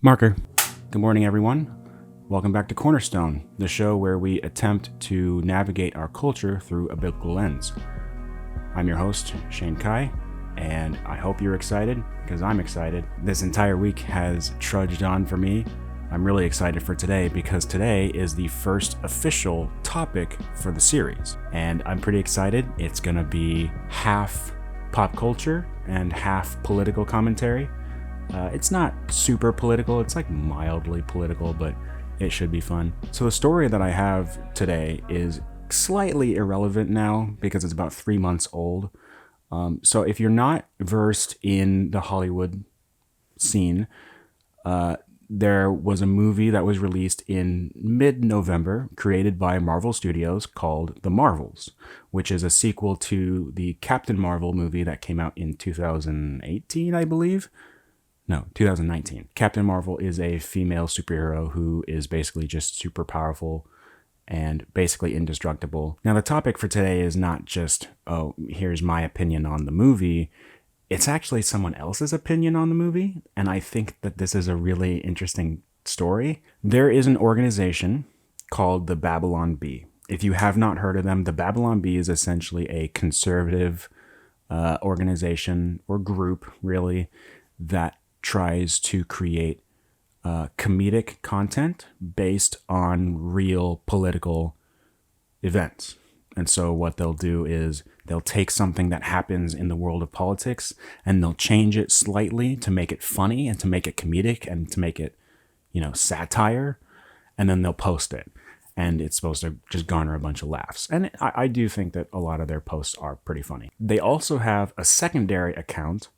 Marker. Good morning, everyone. Welcome back to Cornerstone, the show where we attempt to navigate our culture through a biblical lens. I'm your host, Shane Kai, and I hope you're excited because I'm excited. This entire week has trudged on for me. I'm really excited for today because today is the first official topic for the series, and I'm pretty excited. It's going to be half pop culture and half political commentary. It's not super political, it's like mildly political, but it should be fun. So the story that I have today is slightly irrelevant now because it's about 3 months old. So if you're not versed in the Hollywood scene, there was a movie that was released in mid-November created by Marvel Studios called The Marvels, which is a sequel to the Captain Marvel movie that came out in 2018, I believe. No, 2019. Captain Marvel is a female superhero who is basically just super powerful and basically indestructible. Now, the topic for today is not just, oh, here's my opinion on the movie. It's actually someone else's opinion on the movie, and I think that this is a really interesting story. There is an organization called the Babylon Bee. If you have not heard of them, the Babylon Bee is essentially a conservative organization or group, really, that tries to create comedic content based on real political events. And so what they'll do is they'll take something that happens in the world of politics and they'll change it slightly to make it funny and to make it comedic and to make it, satire. And then they'll post it. And it's supposed to just garner a bunch of laughs. And I do think that a lot of their posts are pretty funny. They also have a secondary account.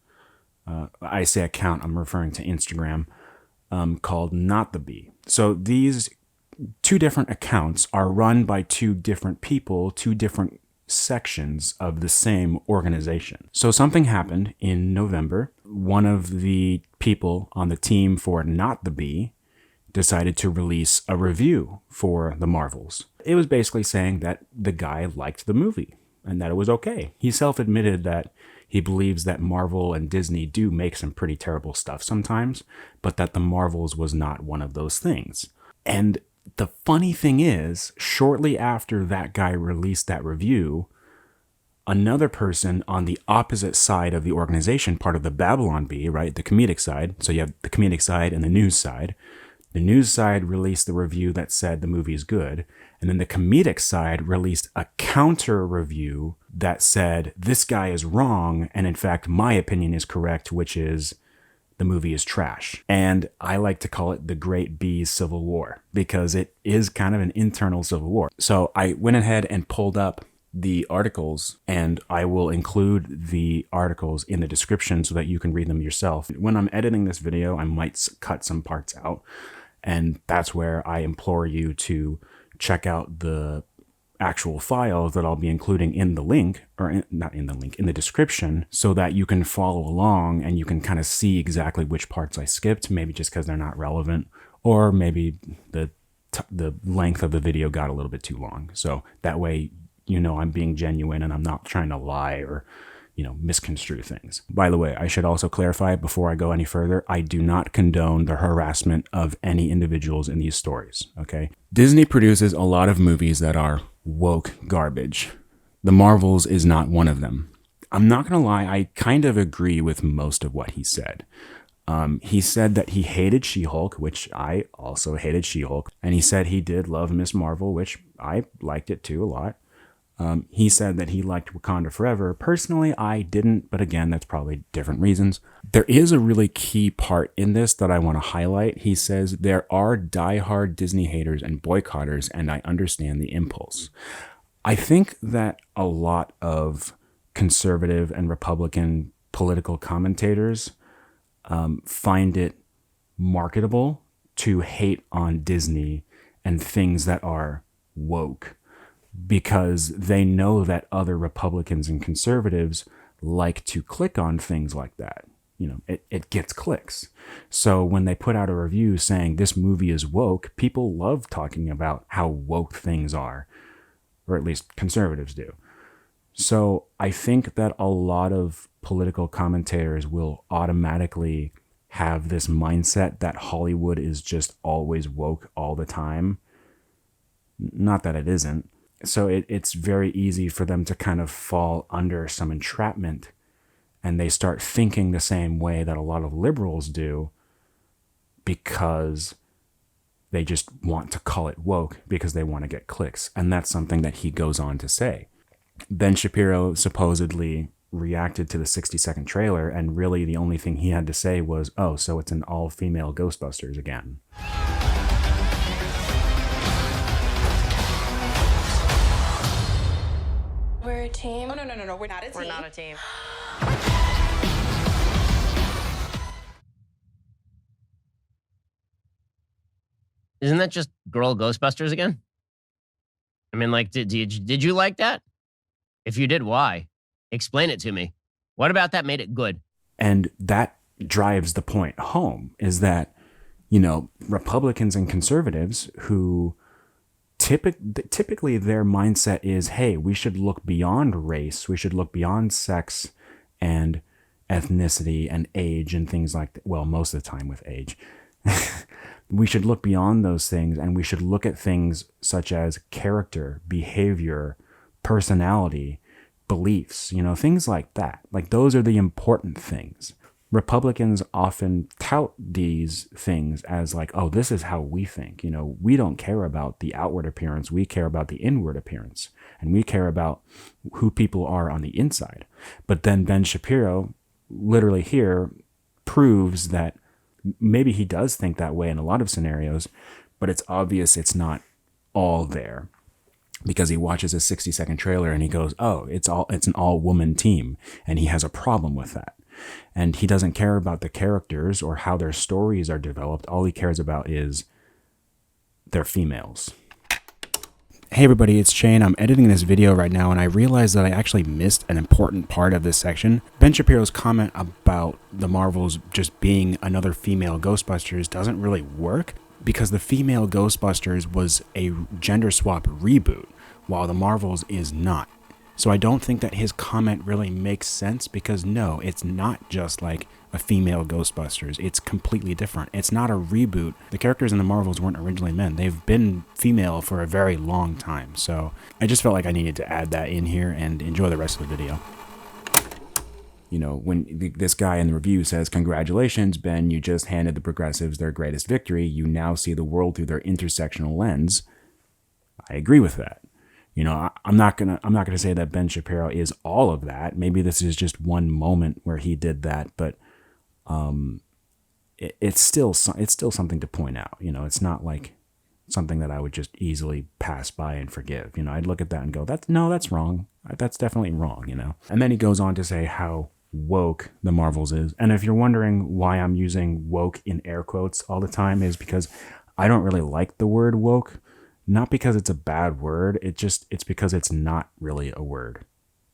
I say account, I'm referring to Instagram, called Not the Bee. So these two different accounts are run by two different people, two different sections of the same organization. So something happened in November. One of the people on the team for Not the Bee decided to release a review for The Marvels. It was basically saying that the guy liked the movie and that it was okay. He self-admitted that he believes that Marvel and Disney do make some pretty terrible stuff sometimes, but that The Marvels was not one of those things. And the funny thing is, shortly after that guy released that review, another person on the opposite side of the organization, part of the Babylon Bee, right, the comedic side, so you have the comedic side and the news side. The news side released the review that said the movie is good, and then the comedic side released a counter review that said this guy is wrong, and in fact my opinion is correct, which is the movie is trash. And I like to call it the Great Bee's Civil War because it is kind of an internal civil war. So I went ahead and pulled up the articles, and I will include the articles in the description so that you can read them yourself. When I'm editing this video, I might cut some parts out. And that's where I implore you to check out the actual files that I'll be including in the link, or not in the link, in the description, so that you can follow along and you can kind of see exactly which parts I skipped, maybe just because they're not relevant, or maybe the length of the video got a little bit too long. So that way, I'm being genuine and I'm not trying to lie or misconstrue things. By the way, I should also clarify before I go any further, I do not condone the harassment of any individuals in these stories, okay? Disney produces a lot of movies that are woke garbage. The Marvels is not one of them. I'm not gonna lie, I kind of agree with most of what he said. He said that he hated She-Hulk, which I also hated She-Hulk, and he said he did love Miss Marvel, which I liked it too a lot. He said that he liked Wakanda Forever. Personally, I didn't, but again, that's probably different reasons. There is a really key part in this that I want to highlight. He says, there are diehard Disney haters and boycotters, and I understand the impulse. I think that a lot of conservative and Republican political commentators find it marketable to hate on Disney and things that are woke, because they know that other Republicans and conservatives like to click on things like that. It gets clicks. So when they put out a review saying this movie is woke, people love talking about how woke things are, or at least conservatives do. So I think that a lot of political commentators will automatically have this mindset that Hollywood is just always woke all the time. Not that it isn't. So it's very easy for them to kind of fall under some entrapment, and they start thinking the same way that a lot of liberals do, because they just want to call it woke because they want to get clicks. And that's something that he goes on to say. Ben Shapiro supposedly reacted to the 60-second trailer, and really the only thing he had to say was, oh, so it's an all-female Ghostbusters again. We're a team. Oh, no, we're not a team. We're not a team. Isn't that just girl Ghostbusters again? I mean, like, did you like that? If you did, why? Explain it to me. What about that made it good? And that drives the point home, is that, you know, Republicans and conservatives who typically their mindset is, hey, we should look beyond race. We should look beyond sex and ethnicity and age and things like that. Well, most of the time with age. We should look beyond those things, and we should look at things such as character, behavior, personality, beliefs, you know, things like that. Like, those are the important things. Republicans often tout these things as like, oh, this is how we think. You know, we don't care about the outward appearance. We care about the inward appearance, and we care about who people are on the inside. But then Ben Shapiro literally here proves that maybe he does think that way in a lot of scenarios, but it's obvious it's not all there, because he watches a 60-second trailer and he goes, oh, it's an all-woman team, and he has a problem with that. And he doesn't care about the characters or how their stories are developed. All he cares about is they're females. Hey everybody, it's Shane. I'm editing this video right now, and I realized that I actually missed an important part of this section. Ben Shapiro's comment about the Marvels just being another female Ghostbusters doesn't really work, because the female Ghostbusters was a gender swap reboot, while the Marvels is not. So I don't think that his comment really makes sense, because no, it's not just like a female Ghostbusters. It's completely different. It's not a reboot. The characters in the Marvels weren't originally men. They've been female for a very long time. So I just felt like I needed to add that in here, and enjoy the rest of the video. You know, when this guy in the review says, congratulations, Ben, you just handed the progressives their greatest victory. You now see the world through their intersectional lens. I agree with that. You know, I'm not gonna say that Ben Shapiro is all of that. Maybe this is just one moment where he did that, but it's still something to point out. You know, it's not like something that I would just easily pass by and forgive. You know, I'd look at that and go, that's wrong. That's definitely wrong. You know, and then he goes on to say how woke the Marvels is. And if you're wondering why I'm using woke in air quotes all the time, is because I don't really like the word woke. Not because it's a bad word, it's because it's not really a word,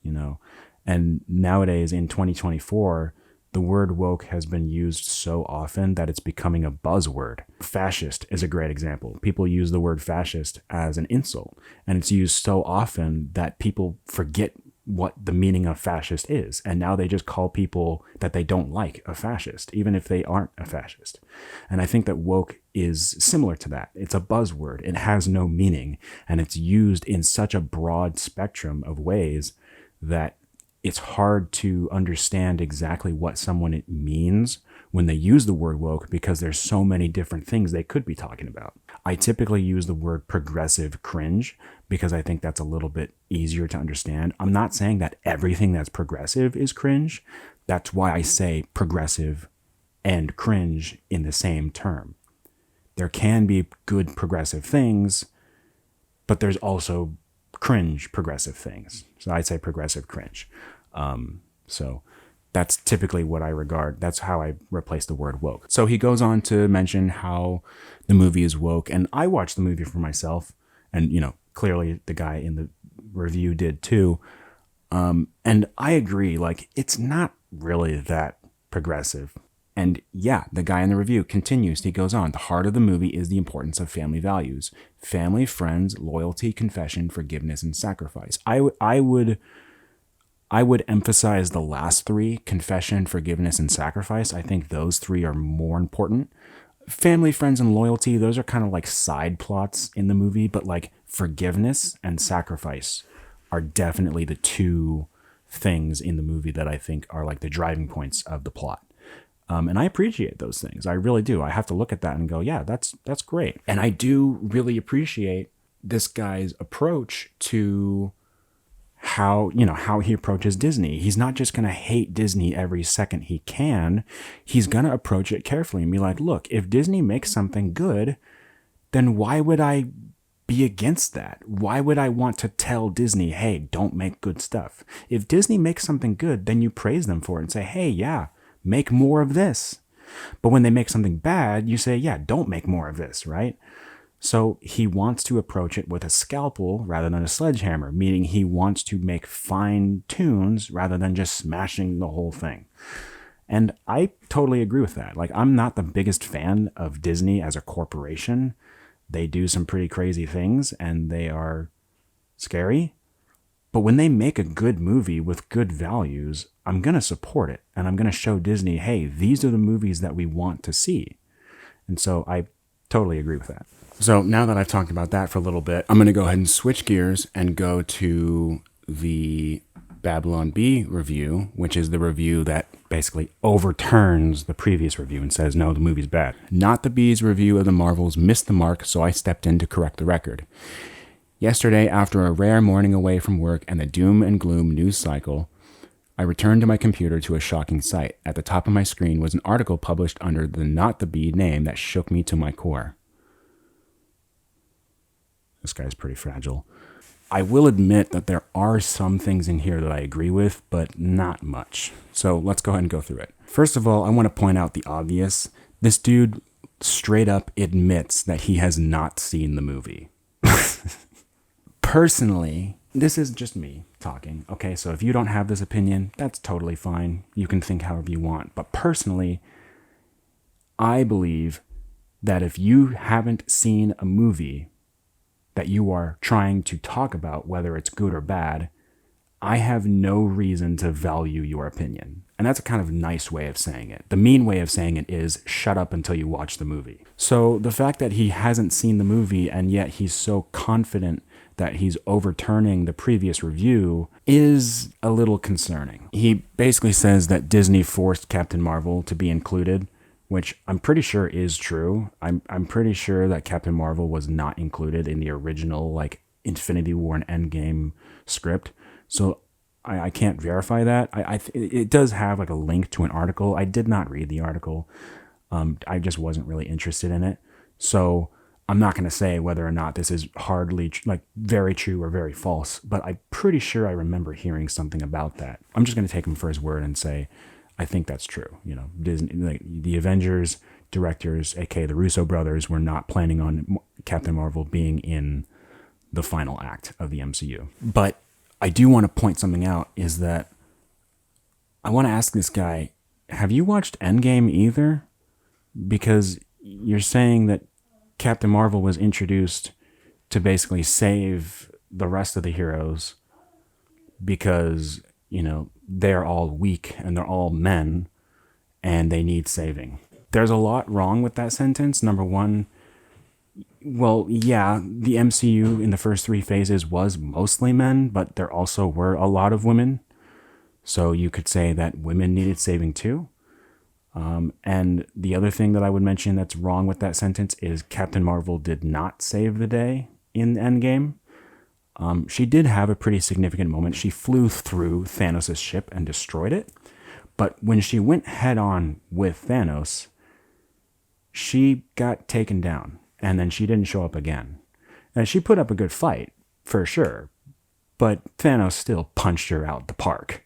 you know. And nowadays in 2024, the word woke has been used so often that it's becoming a buzzword. Fascist is a great example. People use the word fascist as an insult, and it's used so often that people forget what the meaning of fascist is. And now they just call people that they don't like a fascist, even if they aren't a fascist. And I think that woke is similar to that. It's a buzzword. It has no meaning, and it's used in such a broad spectrum of ways that it's hard to understand exactly what someone means when they use the word woke, because there's so many different things they could be talking about. I typically use the word progressive cringe because I think that's a little bit easier to understand. I'm not saying that everything that's progressive is cringe. That's why I say progressive and cringe in the same term. There can be good progressive things, but there's also cringe progressive things. So I'd say progressive cringe. So that's typically what I regard. That's how I replace the word woke. So he goes on to mention how the movie is woke, and I watched the movie for myself, and you know, clearly the guy in the review did too. And I agree, like, it's not really that progressive. And yeah, the guy in the review continues. He goes on, the heart of the movie is the importance of family values: family, friends, loyalty, confession, forgiveness, and sacrifice. I would I would emphasize the last three: confession, forgiveness, and sacrifice. I think those three are more important. Family, friends, and loyalty, those are kind of like side plots in the movie, but like forgiveness and sacrifice are definitely the two things in the movie that I think are like the driving points of the plot. And I appreciate those things. I really do. I have to look at that and go, yeah, that's great. And I do really appreciate this guy's approach to how he approaches Disney. He's not just going to hate Disney every second he can. He's going to approach it carefully and be like, look, if Disney makes something good, then why would I be against that? Why would I want to tell Disney, hey, don't make good stuff? If Disney makes something good, then you praise them for it and say, hey, yeah, make more of this. But when they make something bad, you say, yeah, don't make more of this, right? So he wants to approach it with a scalpel rather than a sledgehammer, meaning he wants to make fine tunes rather than just smashing the whole thing. And I totally agree with that. Like, I'm not the biggest fan of Disney as a corporation. They do some pretty crazy things and they are scary. But when they make a good movie with good values, I'm going to support it. And I'm going to show Disney, hey, these are the movies that we want to see. And so I totally agree with that. So now that I've talked about that for a little bit, I'm going to go ahead and switch gears and go to the Babylon Bee review, which is the review that basically overturns the previous review and says, no, the movie's bad. Not the Bee's review of the Marvels missed the mark, so I stepped in to correct the record. Yesterday, after a rare morning away from work and the doom and gloom news cycle, I returned to my computer to a shocking sight. At the top of my screen was an article published under the Not the Bee name that shook me to my core. This guy's pretty fragile. I will admit that there are some things in here that I agree with, but not much. So let's go ahead and go through it. First of all, I want to point out the obvious. This dude straight up admits that he has not seen the movie. Personally, this is just me talking. Okay, so if you don't have this opinion, that's totally fine. You can think however you want. But personally, I believe that if you haven't seen a movie that you are trying to talk about, whether it's good or bad, I have no reason to value your opinion. And that's a kind of nice way of saying it. The mean way of saying it is shut up until you watch the movie. So the fact that he hasn't seen the movie and yet he's so confident that he's overturning the previous review is a little concerning. He basically says that Disney forced Captain Marvel to be included, which I'm pretty sure is true. I'm pretty sure that Captain Marvel was not included in the original like Infinity War and Endgame script. So I can't verify that. It does have like a link to an article. I did not read the article. I just wasn't really interested in it. So I'm not going to say whether or not this is hardly like very true or very false, but I'm pretty sure I remember hearing something about that. I'm just going to take him for his word and say, I think that's true. You know, Disney, like the Avengers directors, aka the Russo brothers, were not planning on Captain Marvel being in the final act of the MCU. But I do want to point something out, is that I want to ask this guy, have you watched Endgame either? Because you're saying that Captain Marvel was introduced to basically save the rest of the heroes because, you know, they're all weak and they're all men and they need saving. There's a lot wrong with that sentence. Number one, well, yeah, the MCU in the first three phases was mostly men, but there also were a lot of women. So you could say that women needed saving too. And the other thing that I would mention that's wrong with that sentence is Captain Marvel did not save the day in Endgame. She did have a pretty significant moment. She flew through Thanos' ship and destroyed it. But when she went head on with Thanos, she got taken down and then she didn't show up again. And she put up a good fight for sure, but Thanos still punched her out the park.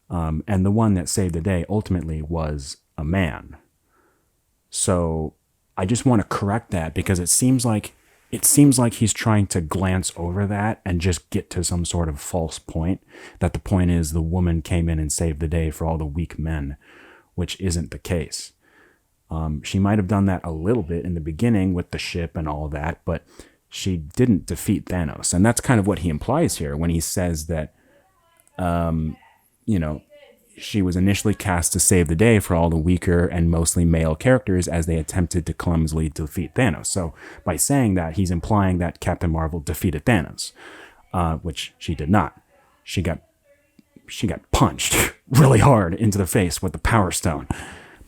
And the one that saved the day ultimately was a man. So I just want to correct that because it seems like he's trying to glance over that and just get to some sort of false point, that the point is the woman came in and saved the day for all the weak men, which isn't the case. She might have done that a little bit in the beginning with the ship and all that, but she didn't defeat Thanos. And that's kind of what he implies here when he says that You know, she was initially cast to save the day for all the weaker and mostly male characters as they attempted to clumsily defeat Thanos. So by saying that, he's implying that Captain Marvel defeated Thanos, which she did not. She got punched really hard into the face with the Power Stone.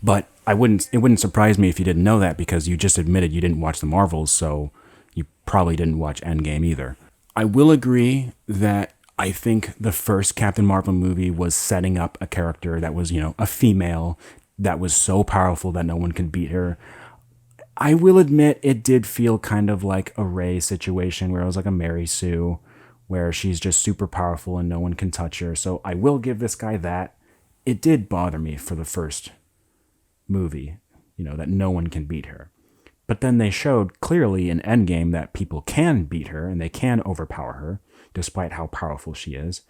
But it wouldn't surprise me if you didn't know that, because you just admitted you didn't watch the Marvels, so you probably didn't watch Endgame either. I will agree that I think the first Captain Marvel movie was setting up a character that was, a female that was so powerful that no one could beat her. I will admit it did feel kind of like a Rey situation where it was like a Mary Sue, where she's just super powerful and no one can touch her. So I will give this guy that. It did bother me for the first movie, that no one can beat her. But then they showed clearly in Endgame that people can beat her and they can overpower her, despite how powerful she is.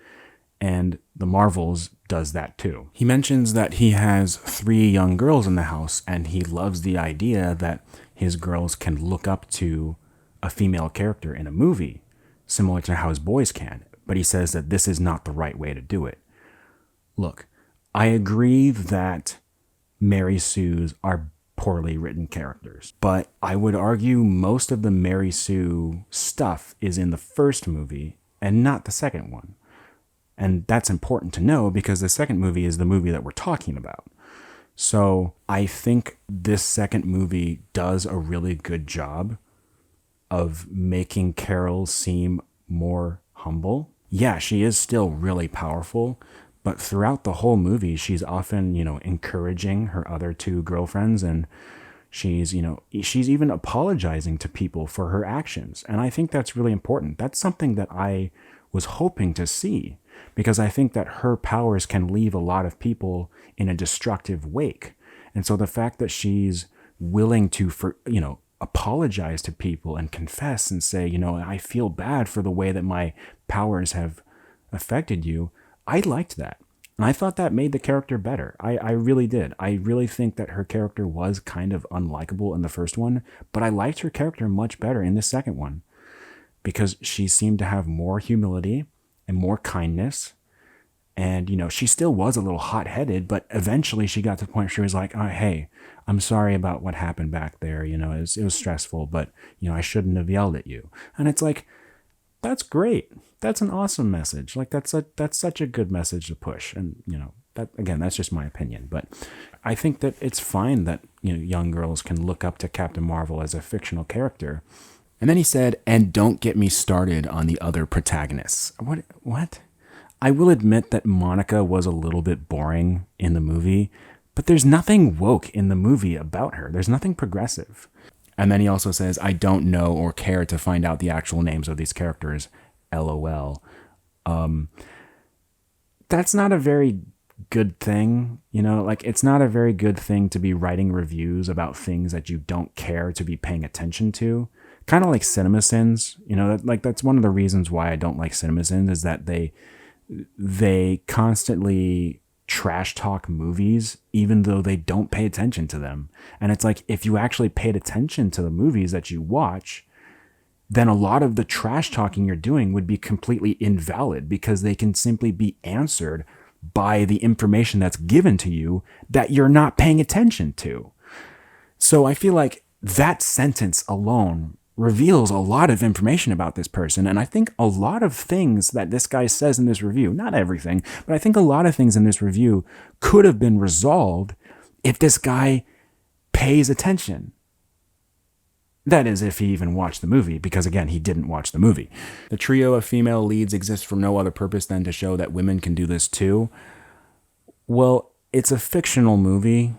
And the Marvels does that too. He mentions that he has 3 young girls in the house, and he loves the idea that his girls can look up to a female character in a movie, similar to how his boys can. But he says that this is not the right way to do it. Look, I agree that Mary Sues are poorly written characters, but I would argue most of the Mary Sue stuff is in the first movie and not the second one. And that's important to know because the second movie is the movie that we're talking about. So I think this second movie does a really good job of making Carol seem more humble. Yeah, she is still really powerful, but throughout the whole movie, she's often, encouraging her other 2 girlfriends, and she's even apologizing to people for her actions. And I think that's really important. That's something that I was hoping to see, because I think that her powers can leave a lot of people in a destructive wake. And so the fact that she's willing to, apologize to people and confess and say, I feel bad for the way that my powers have affected you, I liked that. And I thought that made the character better. I really did. I really think that her character was kind of unlikable in the first one, but I liked her character much better in the second one because she seemed to have more humility and more kindness. And, she still was a little hot-headed, but eventually she got to the point where she was like, oh, hey, I'm sorry about what happened back there. It was stressful, but, I shouldn't have yelled at you. And it's like, that's great. That's an awesome message. Like that's such a good message to push. And, that again, that's just my opinion, but I think that it's fine that, young girls can look up to Captain Marvel as a fictional character. And then he said, and don't get me started on the other protagonists. What? I will admit that Monica was a little bit boring in the movie, but there's nothing woke in the movie about her. There's nothing progressive. And then he also says, I don't know or care to find out the actual names of these characters. LOL. That's not a very good thing. It's not a very good thing to be writing reviews about things that you don't care to be paying attention to. Kind of like CinemaSins. That's one of the reasons why I don't like CinemaSins is that they constantly trash talk movies even though they don't pay attention to them. And it's like, if you actually paid attention to the movies that you watch, then a lot of the trash talking you're doing would be completely invalid because they can simply be answered by the information that's given to you that you're not paying attention to. So I feel like that sentence alone reveals a lot of information about this person. And I think a lot of things that this guy says in this review, not everything, but I think a lot of things in this review could have been resolved if this guy pays attention. That is, if he even watched the movie, because again, he didn't watch the movie. The trio of female leads exists for no other purpose than to show that women can do this too. Well, it's a fictional movie.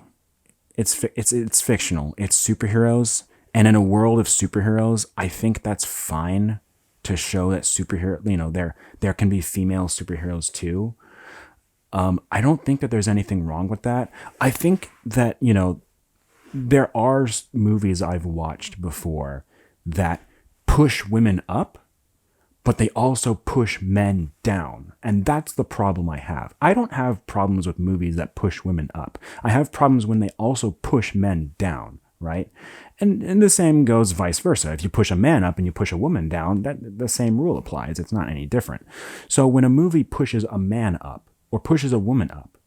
It's fictional. It's superheroes. And in a world of superheroes, I think that's fine to show that there can be female superheroes too. I don't think that there's anything wrong with that. I think that, there are movies I've watched before that push women up, but they also push men down. And that's the problem I have. I don't have problems with movies that push women up. I have problems when they also push men down. right? And the same goes vice versa. If you push a man up and you push a woman down, that the same rule applies. It's not any different. So when a movie pushes a man up or pushes a woman up,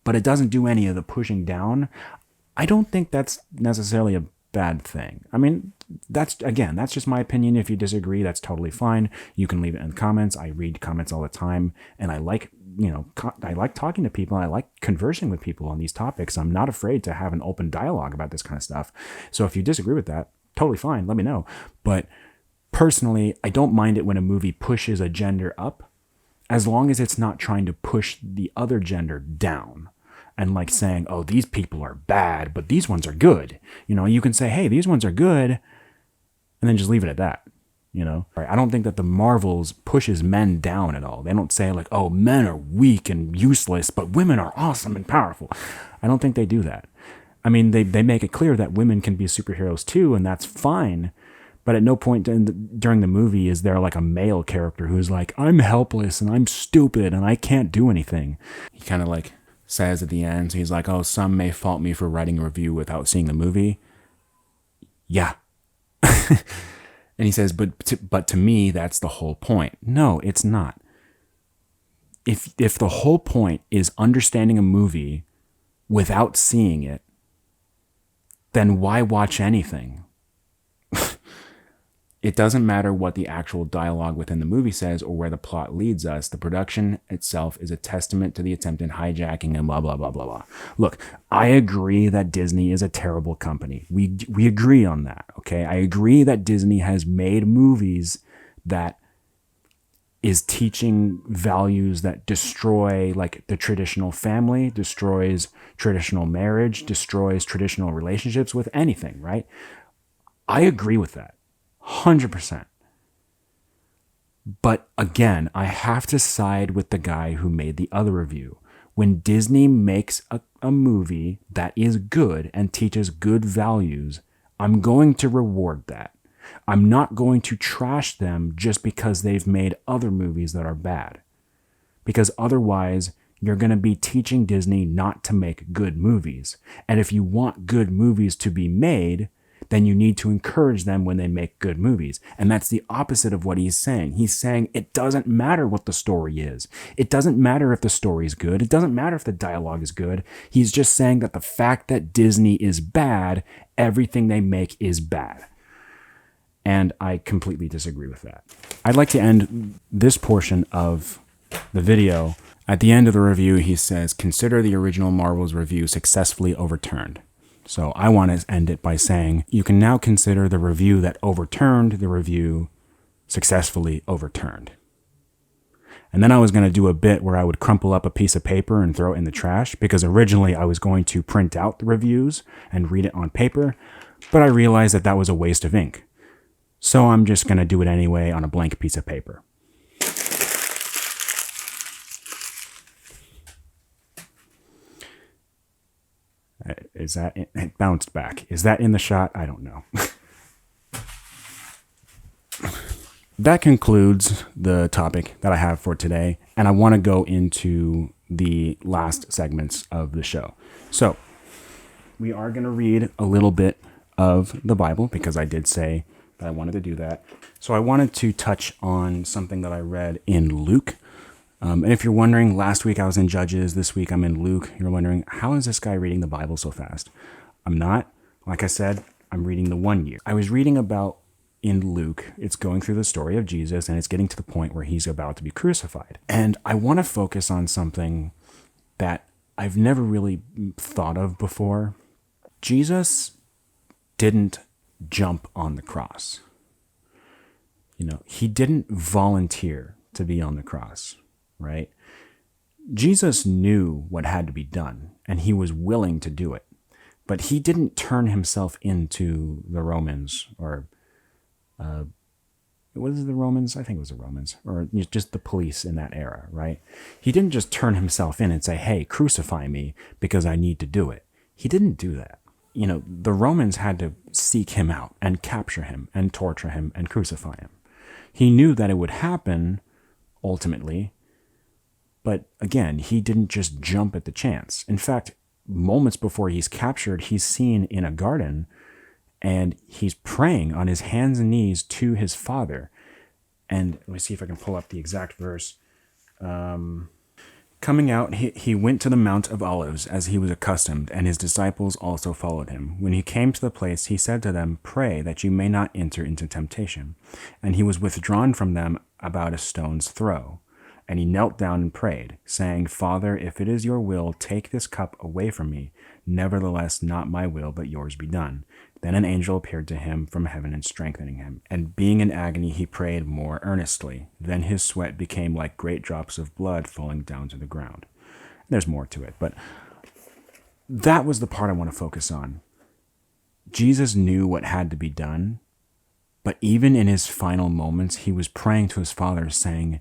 but it doesn't do any of the pushing down, I don't think that's necessarily a bad thing. I mean, that's just my opinion. If you disagree, that's totally fine. You can leave it in the comments. I read comments all the time, and I like talking to people, and I like conversing with people on these topics. I'm not afraid to have an open dialogue about this kind of stuff. So if you disagree with that, totally fine. Let me know. But personally, I don't mind it when a movie pushes a gender up, as long as it's not trying to push the other gender down. And like saying, oh, these people are bad, but these ones are good. You can say, hey, these ones are good, and then just leave it at that. I don't think that the Marvels pushes men down at all. They don't say like, oh, men are weak and useless, but women are awesome and powerful. I don't think they do that. I mean, they make it clear that women can be superheroes too, and that's fine. But at no point during the movie is there like a male character who's like, I'm helpless and I'm stupid and I can't do anything. He kind of like says at the end, so he's like, oh, some may fault me for writing a review without seeing the movie. Yeah. And he says, but to me, that's the whole point. No, it's not. If the whole point is understanding a movie without seeing it, then why watch anything? It doesn't matter what the actual dialogue within the movie says or where the plot leads us. The production itself is a testament to the attempted hijacking and blah, blah, blah, blah, blah. Look, I agree that Disney is a terrible company. We agree on that, okay? I agree that Disney has made movies that is teaching values that destroy like the traditional family, destroys traditional marriage, destroys traditional relationships with anything, right? I agree with that. 100%. But again, I have to side with the guy who made the other review. When Disney makes a movie that is good and teaches good values, I'm going to reward that. I'm not going to trash them just because they've made other movies that are bad. Because otherwise, you're going to be teaching Disney not to make good movies. And if you want good movies to be made, then you need to encourage them when they make good movies. And that's the opposite of what he's saying. He's saying it doesn't matter what the story is. It doesn't matter if the story is good. It doesn't matter if the dialogue is good. He's just saying that the fact that Disney is bad, everything they make is bad. And I completely disagree with that. I'd like to end this portion of the video. At the end of the review, he says, consider the original Marvel's review successfully overturned. So I want to end it by saying, you can now consider the review that overturned the review successfully overturned. And then I was going to do a bit where I would crumple up a piece of paper and throw it in the trash, because originally I was going to print out the reviews and read it on paper, but I realized that that was a waste of ink. So I'm just going to do it anyway on a blank piece of paper. Is that it bounced back? Is that in the shot? I don't know. That concludes the topic that I have for today, and I want to go into the last segments of the show. So we are going to read a little bit of the Bible, because I did say that I wanted to do that. So I wanted to touch on something that I read in Luke. And if you're wondering, last week I was in Judges, this week I'm in Luke. You're wondering, how is this guy reading the Bible so fast? I'm not. Like I said, I'm reading the 1 year. I was reading about, in Luke, it's going through the story of Jesus, and it's getting to the point where he's about to be crucified. And I want to focus on something that I've never really thought of before. Jesus didn't jump on the cross. He didn't volunteer to be on the cross. Right? Jesus knew what had to be done, and he was willing to do it. But he didn't turn himself into the Romans, or was it the Romans? I think it was the Romans, or just the police in that era, right? He didn't just turn himself in and say, hey, crucify me because I need to do it. He didn't do that. The Romans had to seek him out and capture him and torture him and crucify him. He knew that it would happen ultimately. But again, he didn't just jump at the chance. In fact, moments before he's captured, he's seen in a garden, and he's praying on his hands and knees to his Father. And let me see if I can pull up the exact verse. Coming out, he went to the Mount of Olives as he was accustomed, and his disciples also followed him. When he came to the place, he said to them, "Pray that you may not enter into temptation." And he was withdrawn from them about a stone's throw. And he knelt down and prayed, saying, "Father, if it is your will, take this cup away from me. Nevertheless, not my will, but yours be done." Then an angel appeared to him from heaven and strengthening him. And being in agony, he prayed more earnestly. Then his sweat became like great drops of blood falling down to the ground. There's more to it, but that was the part I want to focus on. Jesus knew what had to be done, but even in his final moments, he was praying to his Father, saying,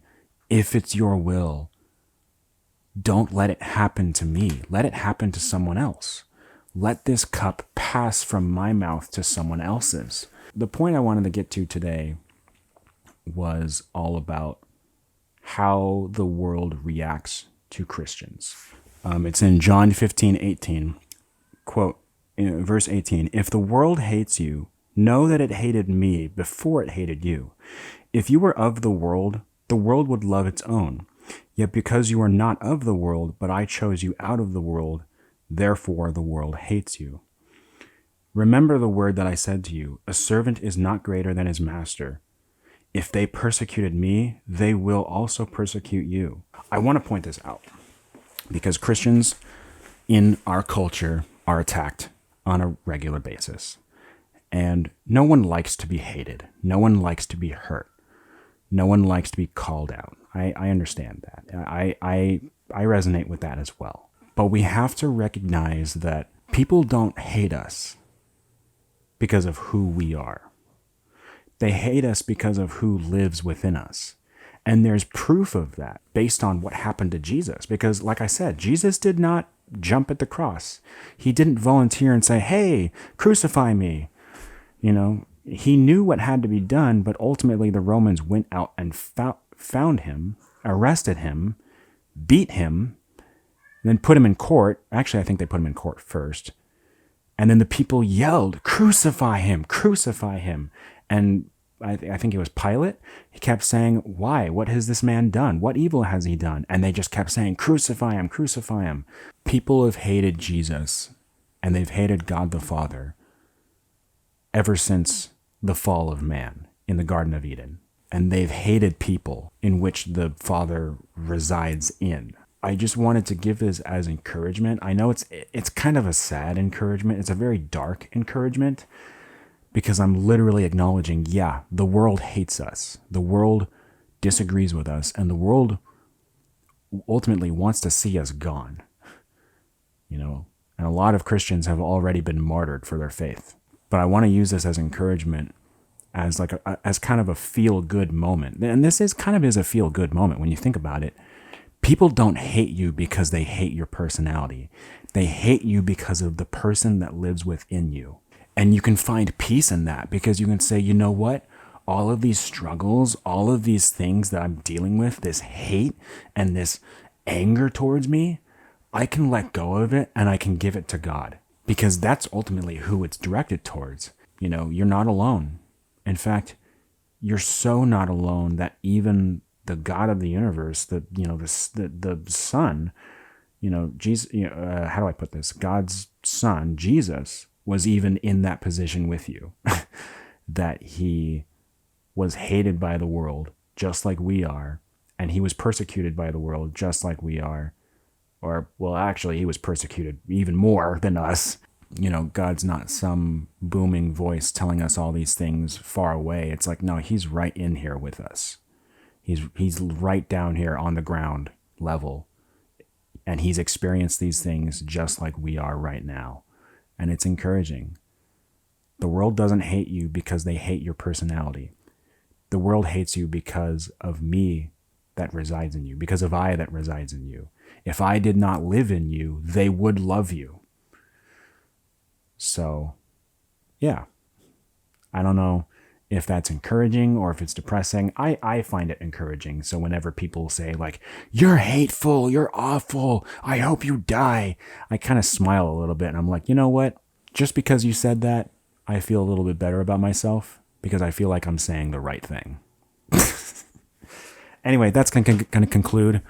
"If it's your will, don't let it happen to me. Let it happen to someone else. Let this cup pass from my mouth to someone else's." The point I wanted to get to today was all about how the world reacts to Christians. It's in John 15:18, quote, verse 18, "If the world hates you, know that it hated me before it hated you. If you were of the world would love its own. Yet because you are not of the world, but I chose you out of the world, therefore the world hates you. Remember the word that I said to you, a servant is not greater than his master. If they persecuted me, they will also persecute you." I want to point this out because Christians in our culture are attacked on a regular basis. And no one likes to be hated. No one likes to be hurt. No one likes to be called out. I understand that. I resonate with that as well. But we have to recognize that people don't hate us because of who we are. They hate us because of who lives within us. And there's proof of that based on what happened to Jesus. Because like I said, Jesus did not jump at the cross. He didn't volunteer and say, "Hey, crucify me." He knew what had to be done, but ultimately the Romans went out and found him, arrested him, beat him, then put him in court. Actually, I think they put him in court first. And then the people yelled, "Crucify him, crucify him." And I think it was Pilate. He kept saying, "Why? What has this man done? What evil has he done?" And they just kept saying, "Crucify him, crucify him." People have hated Jesus, and they've hated God the Father ever since the fall of man in the Garden of Eden. And they've hated people in which the Father resides in. I just wanted to give this as encouragement. I know it's kind of a sad encouragement. It's a very dark encouragement because I'm literally acknowledging, yeah, the world hates us. The world disagrees with us, and the world ultimately wants to see us gone. And a lot of Christians have already been martyred for their faith. But I want to use this as encouragement, as as kind of a feel-good moment. And this is a feel-good moment when you think about it. People don't hate you because they hate your personality. They hate you because of the person that lives within you. And you can find peace in that because you can say, you know what? All of these struggles, all of these things that I'm dealing with, this hate and this anger towards me, I can let go of it and I can give it to God. Because that's ultimately who it's directed towards. You're not alone. In fact, you're so not alone that even the God of the universe, the Son, Jesus. How do I put this? God's Son, Jesus, was even in that position with you, that he was hated by the world just like we are, and he was persecuted by the world just like we are. Or, well, actually, he was persecuted even more than us. God's not some booming voice telling us all these things far away. It's like, no, he's right in here with us. He's right down here on the ground level. And he's experienced these things just like we are right now. And it's encouraging. The world doesn't hate you because they hate your personality. The world hates you because of me that resides in you, because of I that resides in you. If I did not live in you, they would love you. So, yeah. I don't know if that's encouraging or if it's depressing. I find it encouraging. So whenever people say like, you're hateful, you're awful, I hope you die, I kind of smile a little bit and I'm like, you know what? Just because you said that, I feel a little bit better about myself because I feel like I'm saying the right thing. Anyway, that's going to conclude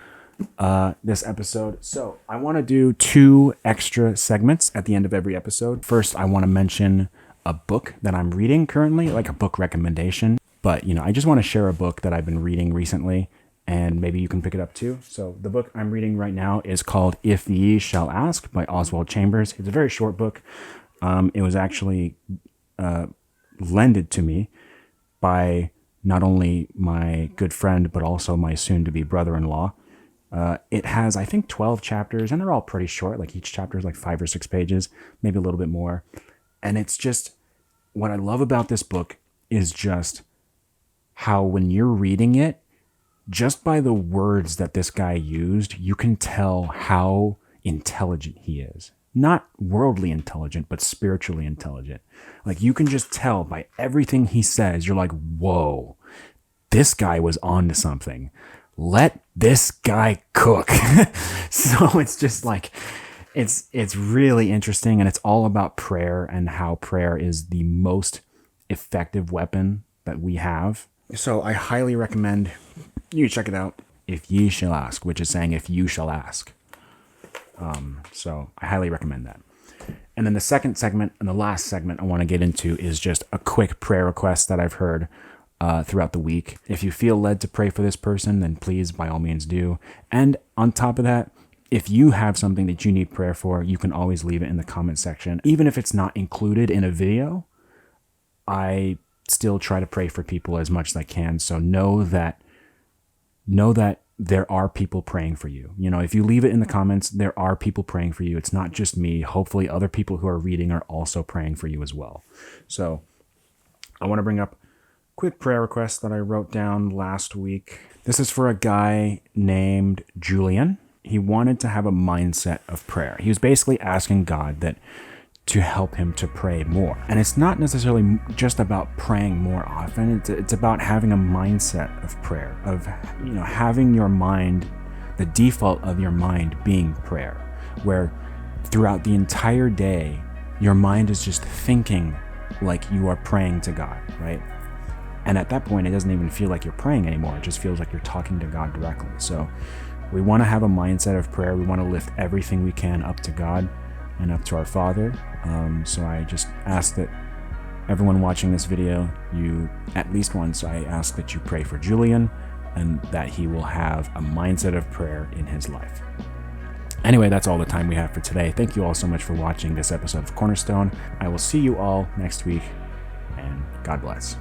this episode. So I want to do 2 extra segments at the end of every episode. First, I want to mention a book that I'm reading currently, like a book recommendation. But, I just want to share a book that I've been reading recently, and maybe you can pick it up too. So the book I'm reading right now is called If Ye Shall Ask by Oswald Chambers. It's a very short book. It was actually lended to me by not only my good friend, but also my soon-to-be brother-in-law. It has, I think, 12 chapters, and they're all pretty short. Like each chapter is like 5 or 6 pages, maybe a little bit more. And it's just, what I love about this book is just how when you're reading it, just by the words that this guy used, you can tell how intelligent he is. Not worldly intelligent, but spiritually intelligent. Like you can just tell by everything he says, you're like, whoa, this guy was on to something. Let this guy cook. So it's just like, it's really interesting, and it's all about prayer and how prayer is the most effective weapon that we have. So I highly recommend you check it out. If Ye Shall Ask, which is saying if you shall ask. So I highly recommend that. And then the second segment and the last segment I want to get into is just a quick prayer request that I've heard throughout the week. If you feel led to pray for this person, then please, by all means, do. And on top of that, if you have something that you need prayer for, you can always leave it in the comment section. Even if it's not included in a video, I still try to pray for people as much as I can. So know that there are people praying for you. If you leave it in the comments, there are people praying for you. It's not just me. Hopefully other people who are reading are also praying for you as well. So I want to bring up a quick prayer request that I wrote down last week. This is for a guy named Julian. He wanted to have a mindset of prayer. He was basically asking God to help him to pray more. And it's not necessarily just about praying more often. It's about having a mindset of prayer, of having your mind, the default of your mind being prayer, where throughout the entire day, your mind is just thinking like you are praying to God, right? And at that point, it doesn't even feel like you're praying anymore. It just feels like you're talking to God directly. So we want to have a mindset of prayer. We want to lift everything we can up to God and up to our Father. So I just ask that everyone watching this video, you at least once, I ask that you pray for Julian and that he will have a mindset of prayer in his life. Anyway, that's all the time we have for today. Thank you all so much for watching this episode of Cornerstone. I will see you all next week, and God bless.